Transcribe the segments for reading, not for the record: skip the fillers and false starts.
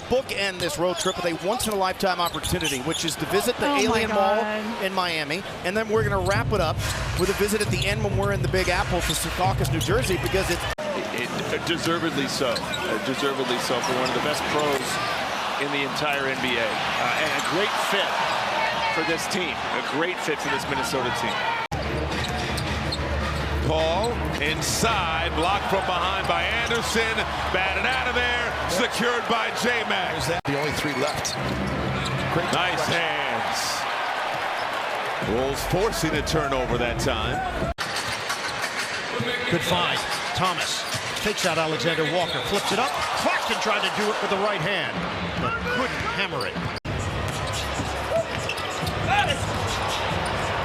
bookend this road trip with a once-in-a-lifetime opportunity, which is to visit the Alien Mall in Miami, and then we're going to wrap it up with a visit at the end when we're in the Big Apple to Secaucus, New Jersey, because it's deservedly so. Deservedly so for one of the best pros in the entire NBA. And a great fit for this team. A great fit for this Minnesota team. Paul inside, blocked from behind by Anderson, batted out of there, secured by J-Mac. The only 3 left. Great nice hands. Wolves forcing a turnover that time. Good find. Thomas takes out Alexander Walker, flips it up. Claxton tried to do it with the right hand, but couldn't hammer it.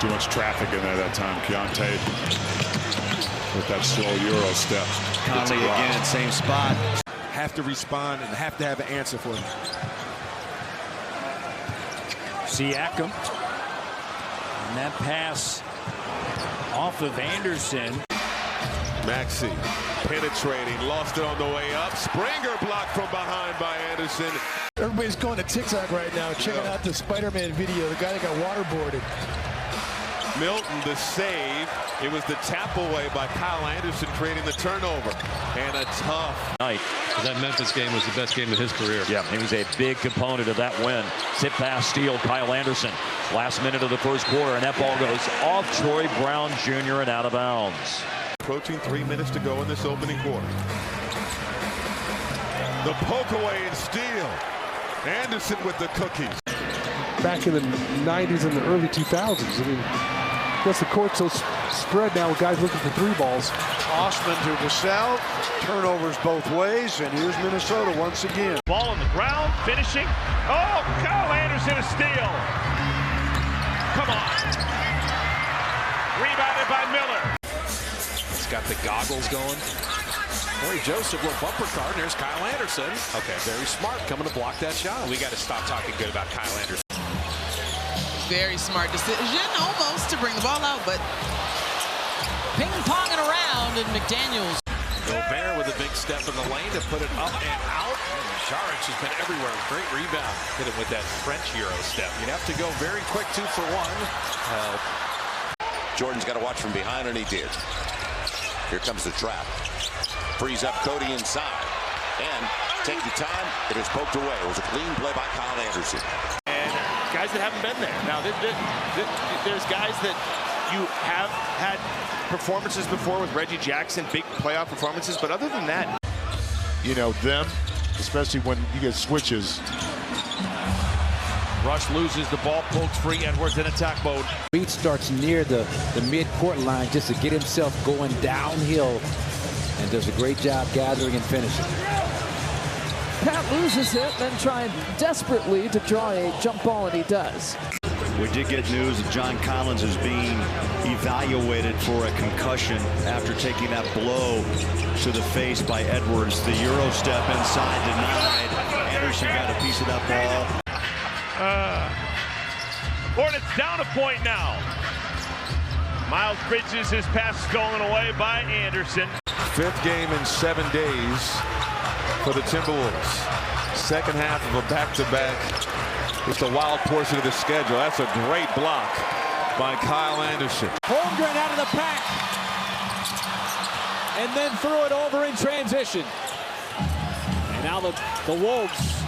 Too much traffic in there that time. Keontae with that slow Euro step. Conley again, same spot. Have to respond and have to have an answer for him. Siakam. And that pass off of Anderson. Maxey penetrating, lost it on the way up. Springer blocked from behind by Anderson. Everybody's going to TikTok right now, checking out the Spider-Man video, the guy that got waterboarded. Milton, the save. It was the tap away by Kyle Anderson, creating the turnover. And a tough night. That Memphis game was the best game of his career. Yeah, he was a big component of that win. Sit pass steal, Kyle Anderson. Last minute of the first quarter, and that ball goes off Troy Brown Jr. and out of bounds. Approaching 3 minutes to go in this opening quarter. The poke away and steal. Anderson with the cookies. Back in the 90s and the early 2000s. I mean, guess the court's so spread now with guys looking for 3 balls. Osman to Vassell. Turnovers both ways, and here's Minnesota once again. Ball on the ground, finishing. Oh, Kyle Anderson, a steal. Come on. Rebounded by Miller. He's got the goggles going. Corey Joseph with bumper car. There's Kyle Anderson. Okay, very smart coming to block that shot. We got to stop talking good about Kyle Anderson. Very smart decision, almost, to bring the ball out, but ping-ponging around, and McDaniels. Gobert with a big step in the lane to put it up and out. Saric has been everywhere. Great rebound. Hit him with that French Euro step. You'd have to go very quick 2 for 1. Jordan's got to watch from behind, and he did. Here comes the trap. Frees up Cody inside. And take the time. It is poked away. It was a clean play by Kyle Anderson. And guys that haven't been there. Now, there's guys that you have had performances before with Reggie Jackson, big playoff performances, but other than that, you know, them, especially when you get switches. Rush loses the ball, pokes free. Edwards in attack mode. Reed starts near the mid-court line just to get himself going downhill and does a great job gathering and finishing. Pat loses it, then trying desperately to draw a jump ball, and he does. We did get news that John Collins is being evaluated for a concussion after taking that blow to the face by Edwards. The Euro step inside denied. Anderson got a piece of that ball. Hornets down a point now. Miles Bridges, his pass stolen away by Anderson. 5th game in 7 days for the Timberwolves. Second half of a back-to-back. It's the wild portion of the schedule. That's a great block by Kyle Anderson. Holmgren out of the pack. And then threw it over in transition. And now the Wolves.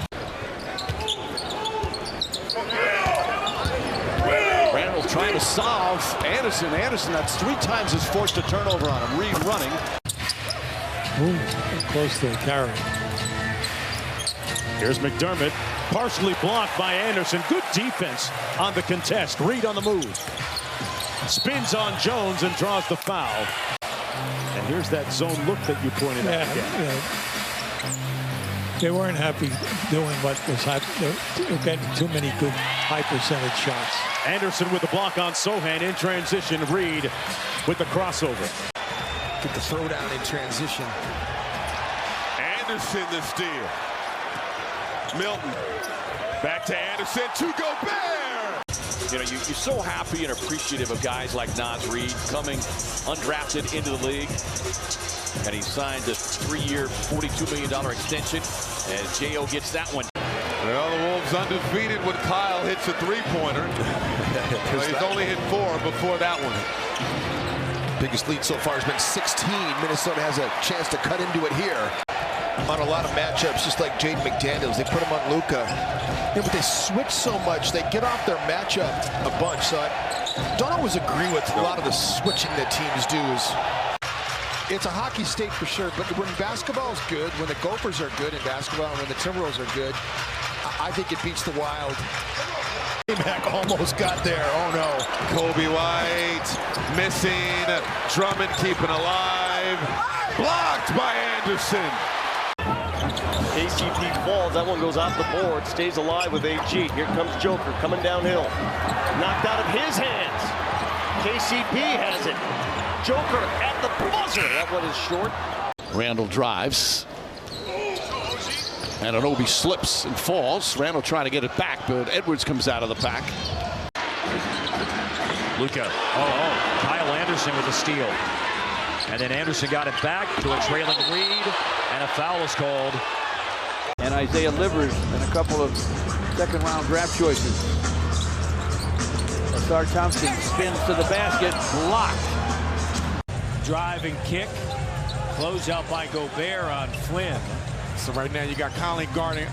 Randall trying to solve Anderson. Anderson, that's 3 times has forced a turnover on him. Reed running. Ooh, close to the carry. Here's McDermott, partially blocked by Anderson. Good defense on the contest. Reed on the move. Spins on Jones and draws the foul. And here's that zone look that you pointed out again. Yeah. They weren't happy doing what was happening. They were getting too many good high percentage shots. Anderson with the block on Sohan in transition. Reed with the crossover. Get the throwdown in transition. Anderson the steal. Milton back to Anderson to Gobert. You know, you're so happy and appreciative of guys like Naz Reid coming undrafted into the league. And he signed a 3-year, $42 million extension. And J.O. gets that one. Well, the Wolves undefeated when Kyle hits a three-pointer. He's only hit 4 before that one. Biggest lead so far has been 16. Minnesota has a chance to cut into it here. On a lot of matchups, just like Jaden McDaniels, they put him on Luka. Yeah, but they switch so much, they get off their matchup a bunch. So I don't always agree with a lot of the switching that teams do. It's a hockey state for sure, but when basketball is good, when the Gophers are good in basketball, and when the Timberwolves are good, I think it beats the Wild. Back almost got there. Oh no. Kobe White missing. Drummond keeping alive. Blocked by Anderson. KCP falls. That one goes off the board. Stays alive with AG. Here comes Joker coming downhill. Knocked out of his hands. KCP has it. Joker at the buzzer. That one is short. Randall drives. Anunoby slips and falls. Randall trying to get it back, but Edwards comes out of the pack. Luka. Kyle Anderson with a steal. And then Anderson got it back to a trailing Reed, and a foul is called. And Isaiah Livers and a couple of second-round draft choices. Asar Thompson spins to the basket, blocked. Drive and kick. Closeout by Gobert on Flynn. So right now you got Colin guarding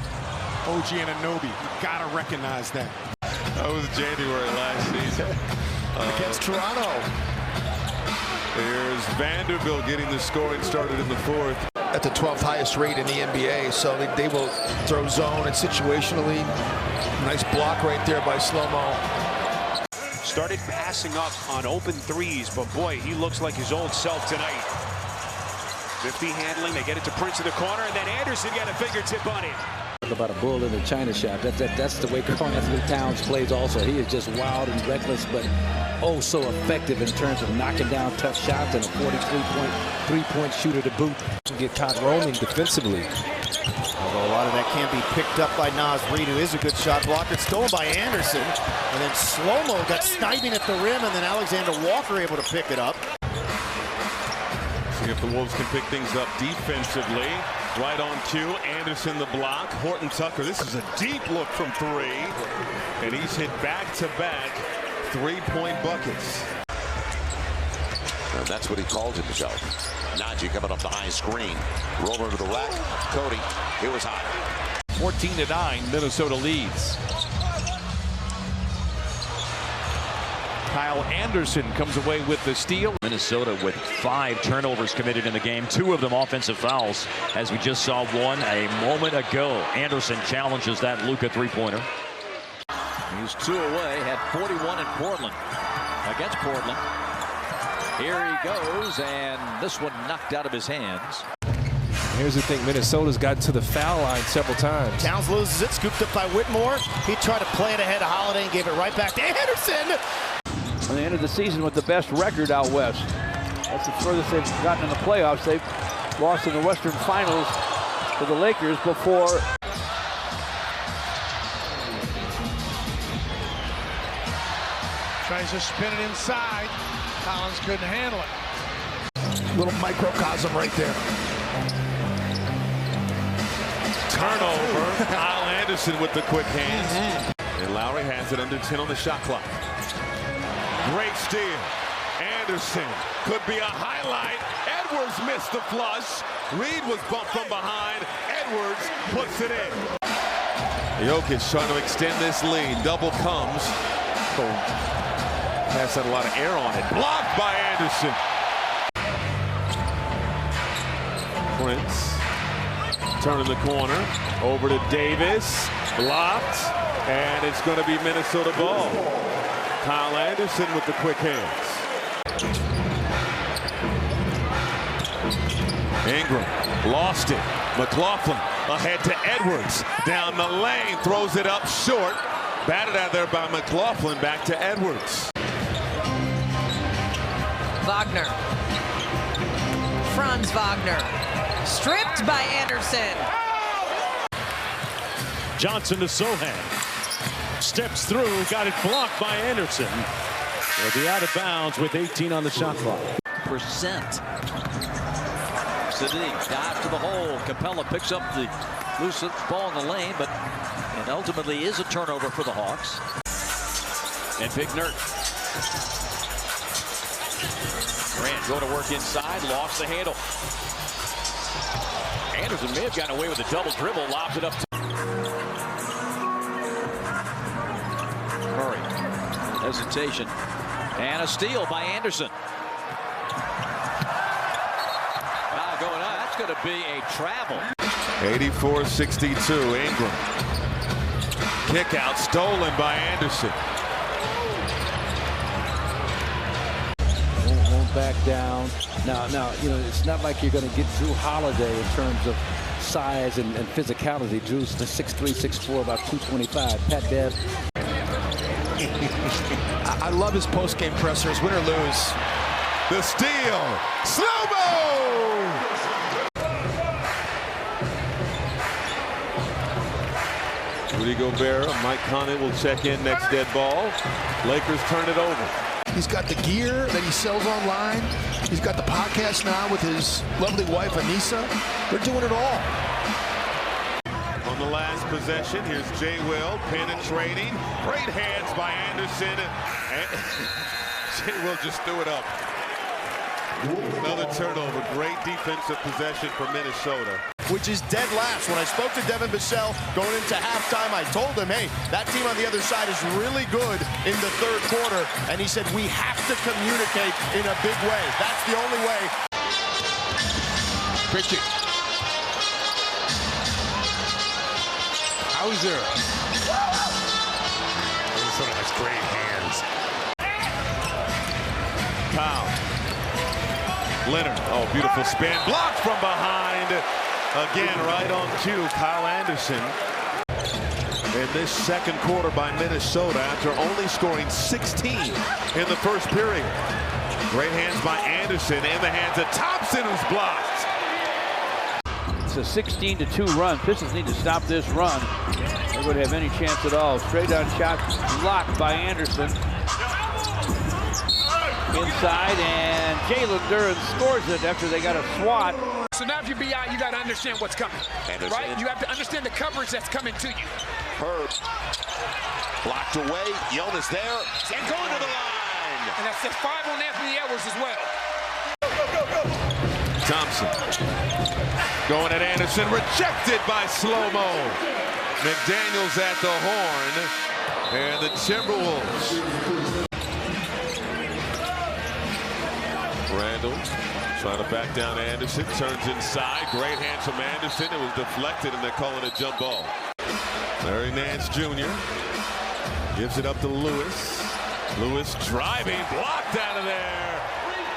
OG Anunoby. You gotta recognize that. That was January last season. Against Toronto. Here's Vanderbilt getting the scoring started in the 4th. At the 12th highest rate in the NBA, so they will throw zone and situationally. Nice block right there by Slow-Mo. Started passing up on open threes, but boy, he looks like his old self tonight. 50 handling, they get it to Prince in the corner, and then Anderson got a fingertip on him. Talk about a bull in the china shop. That's the way Karl Anthony Towns plays also. He is just wild and reckless, but oh so effective in terms of knocking down tough shots and a 43-point three-point shooter to boot. Get caught roaming defensively. Although a lot of that can be picked up by Naz Reid, who is a good shot blocker. It's stolen by Anderson. And then Slow-Mo got sniping at the rim, and then Alexander Walker able to pick it up. See if the Wolves can pick things up defensively. Right on cue. Anderson the block. Horton Tucker. This is a deep look from 3. And he's hit back-to-back three-point buckets. And that's what he called himself. Najee coming up the high screen. Roller to the rack. Cody, it was hot. 14-9, Minnesota leads. Kyle Anderson comes away with the steal. Minnesota with 5 turnovers committed in the game, 2 of them offensive fouls, as we just saw one a moment ago. Anderson challenges that Luka three-pointer. He's 2 away, had 41 in Portland against Portland. Here he goes, and this one knocked out of his hands. Here's the thing, Minnesota's gotten to the foul line several times. Towns loses it, scooped up by Whitmore. He tried to play it ahead of Holiday and gave it right back to Anderson. And they ended the season with the best record out west. That's the furthest they've gotten in the playoffs. They've lost in the Western Finals to the Lakers before. Tries to spin it inside. Collins couldn't handle it. Little microcosm right there. Turnover. Kyle Anderson with the quick hands. And Lowry has it under 10 on the shot clock. Great steal. Anderson could be a highlight. Edwards missed the flush. Reed was bumped from behind. Edwards puts it in. Jokic trying to extend this lead. Double comes. Pass had a lot of air on it. Blocked by Anderson. Prince turning the corner over to Davis. Blocked. And it's going to be Minnesota ball. Kyle Anderson with the quick hands. Ingram lost it. McLaughlin ahead to Edwards. Down the lane. Throws it up short. Batted out there by McLaughlin. Back to Edwards. Wagner. Franz Wagner. Stripped by Anderson. Johnson to Sohan. Steps through, got it blocked by Anderson. He'll be out of bounds with 18 on the shot clock. %. Hawks in the dive to the hole. Capella picks up the loose ball in the lane, and ultimately is a turnover for the Hawks. And Big Nert. Grant going to work inside, lost the handle. Anderson may have gotten away with a double dribble, lobs it up to Murray. Hesitation. And a steal by Anderson. Foul going on. That's going to be a travel. 84-62. Ingram. Kick out stolen by Anderson. Won't back down. Now, you know, it's not like you're going to get Drew Holiday in terms of size and physicality. Drew's the 6'3", 6'4", about 225. Pat Bev. I love his post-game pressers, win or lose. The steal. Slow-mo! Rudy Gobert, Mike Conley will check in next dead ball. Lakers turn it over. He's got the gear that he sells online. He's got the podcast now with his lovely wife, Anissa. They're doing it all. On the last possession, here's Jay Will penetrating. Great hands by Anderson. Jay Will just threw it up. Another turnover. Great defensive possession for Minnesota. Which is dead last. When I spoke to Devin Vassell going into halftime, I told him, hey, that team on the other side is really good in the third quarter. And he said, we have to communicate in a big way. That's the only way. Pitching. Hauser. Minnesota has great hands. Powell. Leonard. Oh, beautiful spin. Blocked from behind. Again, right on cue, Kyle Anderson. In this second quarter by Minnesota after only scoring 16 in the first period. Great hands by Anderson in the hands of Thompson, who's blocked. It's a 16-2 run. Pistons need to stop this run. They wouldn't have any chance at all. Straight on shot blocked by Anderson. Inside, and Jalen Duren scores it after they got a swat. So now if you're BI, you got to understand what's coming, right? You have to understand the coverage that's coming to you. Herb blocked away. Jonas there and going to the line. And that's 5 on Anthony Edwards as well. Thompson going at Anderson, rejected by slow-mo. McDaniels at the horn, and the Timberwolves. Randall trying to back down Anderson, turns inside. Great hands from Anderson. It was deflected, and they're calling a jump ball. Larry Nance Jr. gives it up to Lewis. Lewis driving, blocked out of there.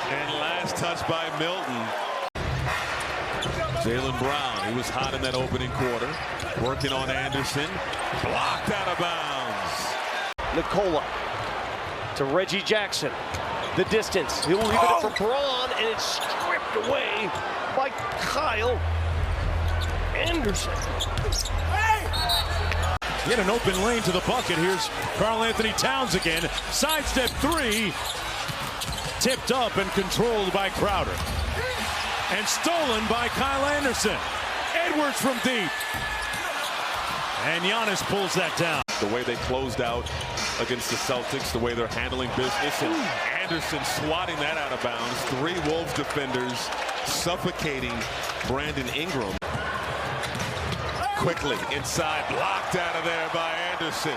And last touch by Milton. Jaylen Brown, he was hot in that opening quarter. Working on Anderson. Blocked out of bounds. Nicola to Reggie Jackson. The distance. He'll leave it for Braun, and it's stripped away by Kyle Anderson. Get an open lane to the bucket. Here's Karl Anthony Towns again. Sidestep three. Tipped up and controlled by Crowder. And stolen by Kyle Anderson. Edwards from deep. And Giannis pulls that down. The way they closed out against the Celtics, the way they're handling business, and Anderson swatting that out of bounds. 3 Wolves defenders suffocating Brandon Ingram. Quickly inside, blocked out of there by Anderson.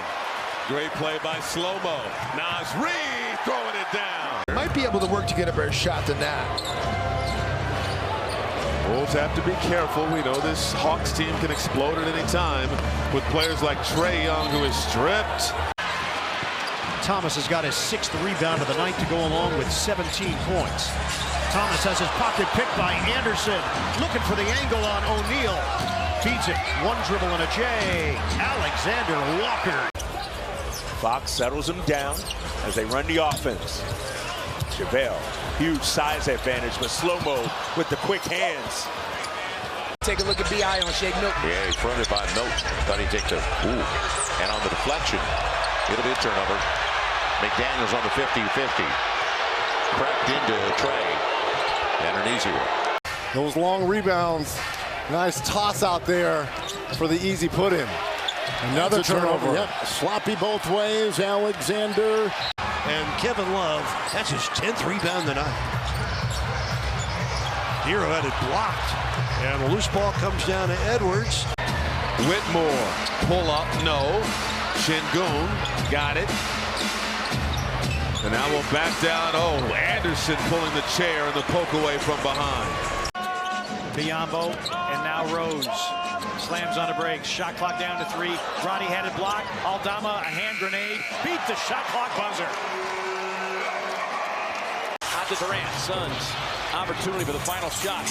Great play by Slow-Mo. Naz Reid throwing it down. Might be able to work to get a better shot than that. Wolves have to be careful. We know this Hawks team can explode at any time with players like Trae Young, who is stripped. Thomas has got his 6th rebound of the night to go along with 17 points. Thomas has his pocket picked by Anderson. Looking for the angle on O'Neal. Feeds it. 1 dribble and a J. Alexander Walker. Fox settles him down as they run the offense. JaVale, huge size advantage, but Slow-Mo with the quick hands. Take a look at BI on Shake Milton. Yeah, he's fronted by Milton. Thought he'd take the, and on the deflection, it'll be a turnover. McDaniels on the 50-50. Cracked into Trae. And an easy one. Those long rebounds. Nice toss out there for the easy put in. Another turnover. Yep. Sloppy both ways. Alexander. And Kevin Love, that's his 10th rebound tonight. Hero had it blocked. And the loose ball comes down to Edwards. Whitmore, pull up, no. Şengün, got it. And now we'll back down. Oh, Anderson pulling the chair and the poke away from behind. Biyombo, and now Rose. Slams on the break. Shot clock down to 3. Roddy had it blocked. Aldama, a hand grenade. Beat the shot clock buzzer. Out to Durant. Suns. Opportunity for the final shot.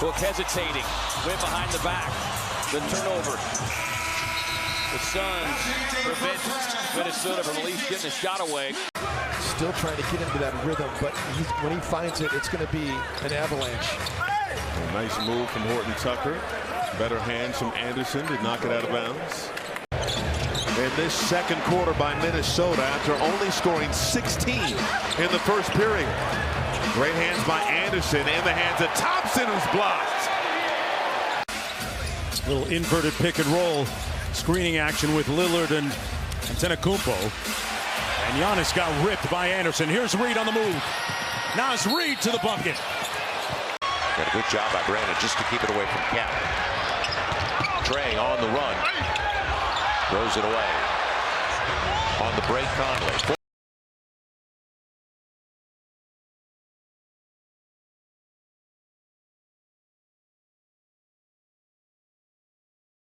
Book hesitating. Went behind the back. The turnover. The Suns prevent Minnesota from at least getting a shot away. Still trying to get into that rhythm, but when he finds it, it's going to be an avalanche. A nice move from Horton Tucker. Better hands from Anderson to knock it out of bounds. In this second quarter by Minnesota, after only scoring 16 in the first period. Great hands by Anderson, in the hands of Thompson, who's blocked. Little inverted pick and roll. Screening action with Lillard and Antetokounmpo. And Giannis got ripped by Anderson. Here's Reed on the move. Naz Reed to the bucket. Got a good job by Brandon just to keep it away from Cap. Trey on the run. Throws it away. On the break, Conley.